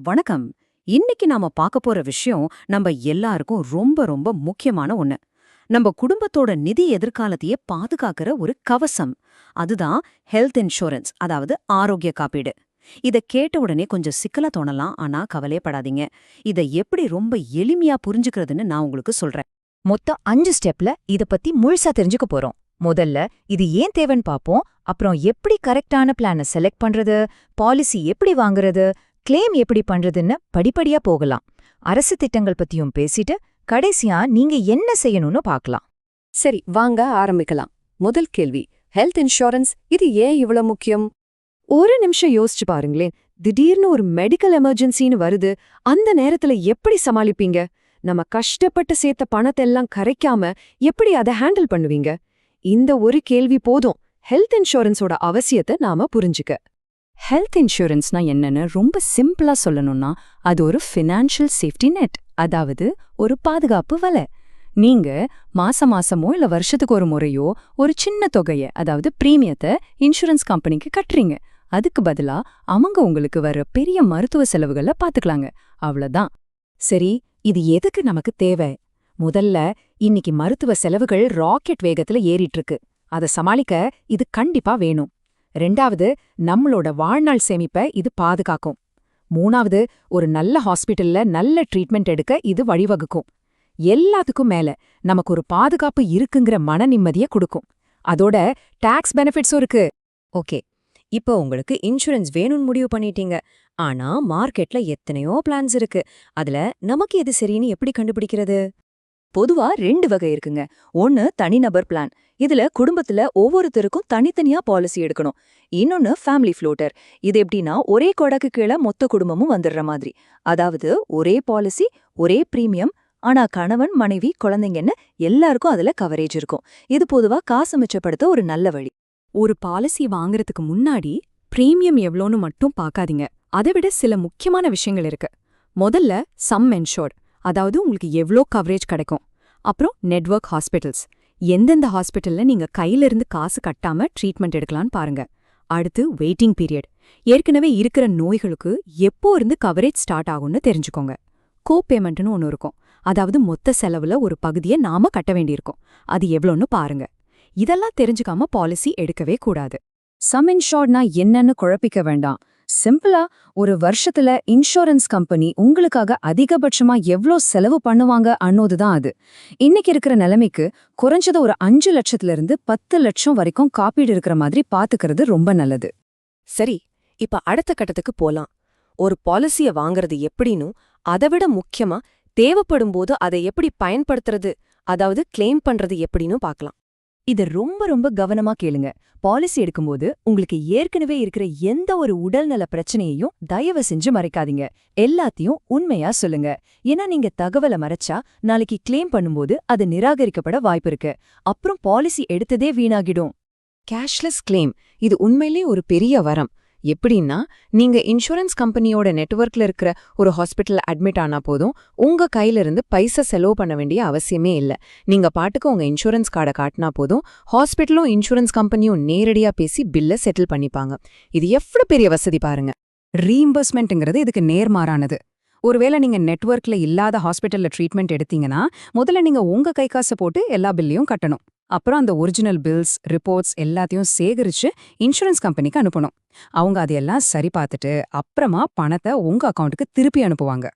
வணக்கம். இன்னைக்கு நாம பார்க்க போற விஷயம் நம்ம எல்லாருக்கும் ரொம்ப ரொம்ப முக்கியமான ஒண்ணு. நம்ம குடும்பத்தோட நிதி எதிர்காலத்தையே பாதுகாக்கிற ஒரு கவசம். அதுதான் ஹெல்த் இன்சூரன்ஸ், அதாவது ஆரோக்கிய காப்பீடு. இத கேட்ட உடனே கொஞ்சம் சிக்கலா தோணலாம், ஆனா கவலையப்படாதீங்க. இத எப்படி ரொம்ப எளிமையா புரிஞ்சுக்கிறதுன்னு நான் உங்களுக்கு சொல்றேன். மொத்தம் 5 ஸ்டெப்ல இத பத்தி முழுசா தெரிஞ்சுக்க போறோம். முதல்ல இது ஏன் தேவைன்னு பாப்போம். அப்புறம் எப்படி கரெக்டான பிளான செலக்ட் பண்றது, பாலிசி எப்படி வாங்குறது, கிளைம் எப்படி பண்றதுன்னு படிப்படியா போகலாம். அரசு திட்டங்கள் பத்தியும் பேசிட்டு கடைசியா நீங்க என்ன செய்யணும்னு பார்க்கலாம். சரி, வாங்க ஆரம்பிக்கலாம். முதல் கேள்வி, ஹெல்த் இன்சூரன்ஸ் இது ஏன் இவ்வளவு முக்கியம்? ஒரு நிமிஷம் யோசிச்சு பாருங்களேன். திடீர்னு ஒரு மெடிக்கல் எமர்ஜென்சின்னு வருது. அந்த நேரத்துல எப்படி சமாளிப்பீங்க? நம்ம கஷ்டப்பட்டு சேர்த்த பணத்தெல்லாம் கரைக்காம எப்படி அதை ஹேண்டில் பண்ணுவீங்க? இந்த ஒரு கேள்வி போதும் ஹெல்த் இன்சூரன்ஸோட அவசியத்தை நாம புரிஞ்சுக்க. ஹெல்த் இன்சூரன்ஸ்னா என்னன்னு ரொம்ப சிம்பிளா சொல்லணும்னா அது ஒரு ஃபினான்ஷியல் சேஃப்டி நெட், அதாவது ஒரு பாதுகாப்பு வலை. நீங்க மாசமோ இல்ல வருஷத்துக்கு ஒரு முறையோ ஒரு சின்ன தொகையை, அதாவது பிரீமியத்தை இன்சூரன்ஸ் கம்பெனிக்கு கட்டுறீங்க. அதுக்கு பதிலா அவங்க உங்களுக்கு வர பெரிய மருத்துவ செலவுகளை பாத்துக்கலாங்க. அவ்வளவுதான். சரி, இது எதுக்கு நமக்கு தேவை? முதல்ல, இன்னைக்கு மருத்துவ செலவுகள் ராக்கெட் வேகத்துல ஏறிட்டு இருக்கு. அதை சமாளிக்க இது கண்டிப்பா வேணும். ரெண்டாவது, நம்மளோட வாழ்நாள் சேமிப்பை இது பாதுகாக்கும். மூணாவது, ஒரு நல்ல ஹாஸ்பிட்டல்ல நல்ல ட்ரீட்மெண்ட் எடுக்க இது வழிவகுக்கும். எல்லாத்துக்கும் மேல நமக்கு ஒரு பாதுகாப்பு இருக்குங்கிற மன நிம்மதியை கொடுக்கும். அதோட டாக்ஸ் பெனிஃபிட்ஸும் இருக்கு. ஓகே, இப்போ உங்களுக்கு இன்சூரன்ஸ் வேணும்னு முடிவு பண்ணிட்டீங்க. ஆனா மார்க்கெட்ல எத்தனையோ பிளான்ஸ் இருக்கு. அதுல நமக்கு எது சரின்னு எப்படி கண்டுபிடிக்கிறது? பொதுவா 2 வகை இருக்குங்க. ஒன்னு தனிநபர் பிளான். இதுல குடும்பத்துல ஒவ்வொருத்தருக்கும் தனித்தனியா பாலிசி எடுக்கணும். இன்னொன்னு ஃபேமிலி ஃப்ளோட்டர். இது எப்படின்னா ஒரே கொடக்கு கீழே மொத்த குடும்பமும் வந்துடுற மாதிரி. அதாவது ஒரே பாலிசி, ஒரே பிரீமியம், ஆனா கணவன், மனைவி, குழந்தைங்கன்னு எல்லாருக்கும் அதுல கவரேஜ் இருக்கும். இது பொதுவா காசு மிச்சப்படுத்த ஒரு நல்ல வழி. ஒரு பாலிசி வாங்குறதுக்கு முன்னாடி பிரீமியம் எவ்வளோன்னு மட்டும் பார்க்காதீங்க. அதை விட சில முக்கியமான விஷயங்கள் இருக்கு. முதல்ல சம் இன்ஷூர்ட், அதாவது உங்களுக்கு எவ்வளோ கவரேஜ் கிடைக்கும். அப்புறம் நெட்வொர்க் ஹாஸ்பிட்டல்ஸ், எந்தெந்த ஹாஸ்பிட்டல்ல நீங்க கையில இருந்து காசு கட்டாம ட்ரீட்மெண்ட் எடுக்கலான்னு பாருங்க. அடுத்து வெயிட்டிங் பீரியட், ஏற்கனவே இருக்கிற நோய்களுக்கு எப்போ இருந்து கவரேஜ் ஸ்டார்ட் ஆகும்னு தெரிஞ்சுக்கோங்க. கோ பேமெண்ட்னு ஒன்று இருக்கும், அதாவது மொத்த செலவுல ஒரு பகுதியை நாம கட்ட வேண்டியிருக்கும். அது எவ்வளோன்னு பாருங்க. இதெல்லாம் தெரிஞ்சுக்காம பாலிசி எடுக்கவே கூடாது. சம் இன்ஷூர்ட்னா என்னன்னு குழப்பிக்க வேண்டாம். சிம்பிளா, ஒரு வருஷத்துல இன்சூரன்ஸ் கம்பெனி உங்களுக்காக அதிகபட்சமா எவ்ளோ செலவு பண்ணுவாங்க அன்னோதுதான் அது. இன்னைக்கு இருக்கிற நிலைமைக்கு குறைஞ்சது ஒரு 5 லட்சத்திலிருந்து 10 லட்சம் வரைக்கும் காப்பீடு இருக்கிற மாதிரி பாத்துக்கிறது ரொம்ப நல்லது. சரி, இப்ப அடுத்த கட்டத்துக்கு போலாம். ஒரு பாலிசிய வாங்குறது எப்படின்னு, அதை விட முக்கியமா தேவைப்படும்போது அதை எப்படி பயன்படுத்துறது, அதாவது கிளைம் பண்றது எப்படின்னு பார்க்கலாம். இத ரொம்ப ரொம்ப கவனமா கேளுங்க. பாலிசி எடுக்கும்போது உங்களுக்கு ஏற்கனவே இருக்கிற எந்த ஒரு உடல்நல பிரச்சனையையும் தயவு செஞ்சு மறைக்காதீங்க. எல்லாத்தையும் உண்மையா சொல்லுங்க. ஏன்னா நீங்க தகவலை மறைச்சா நாளைக்கு கிளைம் பண்ணும்போது அது நிராகரிக்கப்பட வாய்ப்பு இருக்கு. அப்புறம் பாலிசி எடுத்ததே வீணாகிடும். கேஷ்லெஸ் கிளைம் இது உண்மையிலே ஒரு பெரிய வரம். எப்படின்னா, நீங்க இன்சூரன்ஸ் கம்பெனியோட நெட்வொர்க்ல இருக்கிற ஒரு ஹாஸ்பிட்டல் அட்மிட் ஆனா போதும், உங்க கையில இருந்து பைசா செலவு பண்ண வேண்டிய அவசியமே இல்ல. நீங்க பாட்டுக்கு உங்க இன்சூரன்ஸ் கார்டை காட்டினா போதும், ஹாஸ்பிட்டலும் இன்சூரன்ஸ் கம்பெனியும் நேரடியா பேசி பில்ல செட்டில் பண்ணிப்பாங்க. இது எவ்வளவு பெரிய வசதி பாருங்க. ரீஇம்பர்ஸ்மெண்ட்ங்கிறது இதுக்கு நேர்மாறானது. ஒருவேளை நீங்க நெட்வொர்க்ல இல்லாத ஹாஸ்பிட்டல்ல ட்ரீட்மெண்ட் எடுத்தீங்கன்னா, முதல்ல நீங்க உங்க கை காசை போட்டு எல்லா பில்லையும் கட்டணும். அப்புறம் அந்த ஒரிஜினல் பில்ஸ், ரிப்போர்ட்ஸ் எல்லாத்தையும் சேகரிச்சு இன்சூரன்ஸ் கம்பெனிக்கு அனுப்பணும். அவங்க அதையெல்லாம் சரி பார்த்துட்டு அப்புறமா பணத்தை உங்க அக்கவுண்ட்டுக்கு திருப்பி அனுப்புவாங்க.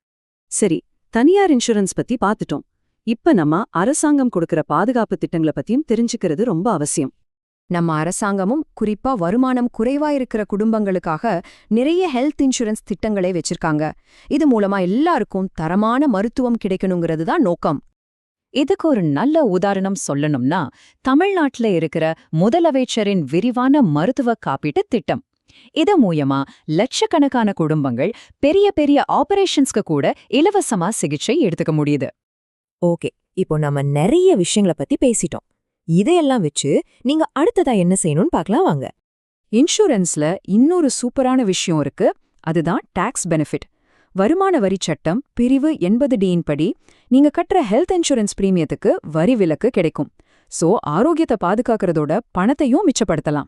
சரி, தனியார் இன்சூரன்ஸ் பத்தி பார்த்துட்டோம். இப்ப நம்ம அரசாங்கம் கொடுக்கிற பாதுகாப்பு திட்டங்களை பத்தியும் தெரிஞ்சுக்கிறது ரொம்ப அவசியம். நம்ம அரசாங்கமும் குறிப்பா வருமானம் குறைவா இருக்கிற குடும்பங்களுக்காக நிறைய ஹெல்த் இன்சூரன்ஸ் திட்டங்களே வச்சிருக்காங்க. இது மூலமா எல்லாருக்கும் தரமான மருத்துவம் கிடைக்கணுங்கிறது தான் நோக்கம். இதுக்கு ஒரு நல்ல உதாரணம் சொல்லணும்னா, தமிழ்நாட்டுல இருக்கிற முதலமைச்சரின் விரிவான மருத்துவ காப்பீட்டு திட்டம். இது மூலமா லட்சக்கணக்கான குடும்பங்கள் பெரிய பெரிய ஆபரேஷன்ஸ்க்கு கூட இலவசமா சிகிச்சை எடுத்துக்க முடியுது. ஓகே, இப்போ நம்ம நிறைய விஷயங்களை பத்தி பேசிட்டோம். இதையெல்லாம் வச்சு நீங்க அடுத்ததா என்ன செய்யணும்னு பார்க்கலாம் வாங்க. இன்சூரன்ஸ்ல இன்னொரு சூப்பரான விஷயம் இருக்கு, அதுதான் டாக்ஸ் பெனிஃபிட். வருமான வரி சட்டம் பிரிவு 80D படி நீங்க கட்டுற ஹெல்த் இன்சூரன்ஸ் பிரீமியத்துக்கு வரி விலக்கு கிடைக்கும். சோ ஆரோக்கியத்தை பாதுகாக்கிறதோட பணத்தையும் மிச்சப்படுத்தலாம்.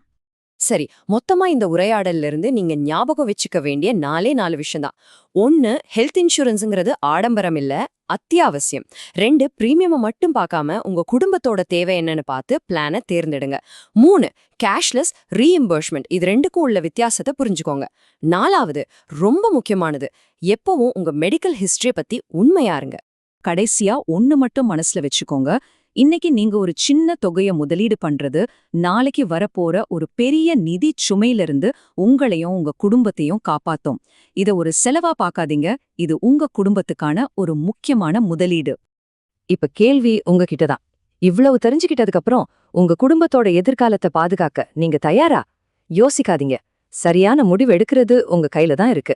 சரி, மொத்தமா இந்த உரையாடல்ல இருந்து நீங்க ஞாபகம் வச்சுக்க வேண்டிய 4 விஷயம்தான். 1, ஹெல்த் இன்சூரன்ஸ்ங்கிறது ஆடம்பரம் இல்ல, அத்தியாவசியம். 2, பிரீமியம் மட்டும் பார்க்காம உங்க குடும்பத்தோட தேவை என்னன்னு பார்த்து பிளானை தேர்ந்தெடுங்க. 3, கேஷ்லெஸ் ரீஇம்பர்ஸ்மெண்ட். இது 2க்கும் உள்ள வித்தியாசத்தை புரிஞ்சுக்கோங்க. 4வது, ரொம்ப முக்கியமானது, எப்பவும் உங்க மெடிக்கல் ஹிஸ்டரிய பத்தி உண்மையா இருங்க. கடைசியா ஒண்ணு மட்டும் மனசுல வச்சுக்கோங்க. இன்னைக்கு நீங்க ஒரு சின்ன தொகைய முதலீடு பண்றது நாளைக்கு வரப்போற ஒரு பெரிய நிதி சுமையிலிருந்து உங்களையும் உங்க குடும்பத்தையும் காப்பாத்தும். இத ஒரு செலவா பார்க்காதீங்க, இது உங்க குடும்பத்துக்கான ஒரு முக்கியமான முதலீடு. இப்ப கேள்வி உங்ககிட்ட தான். இவ்வளவு தெரிஞ்சுக்கிட்டதுக்கு அப்புறம் உங்க குடும்பத்தோட எதிர்காலத்தை பாதுகாக்க நீங்க தயாரா? யோசிக்காதீங்க. சரியான முடிவு எடுக்கிறது உங்க கையில தான் இருக்கு.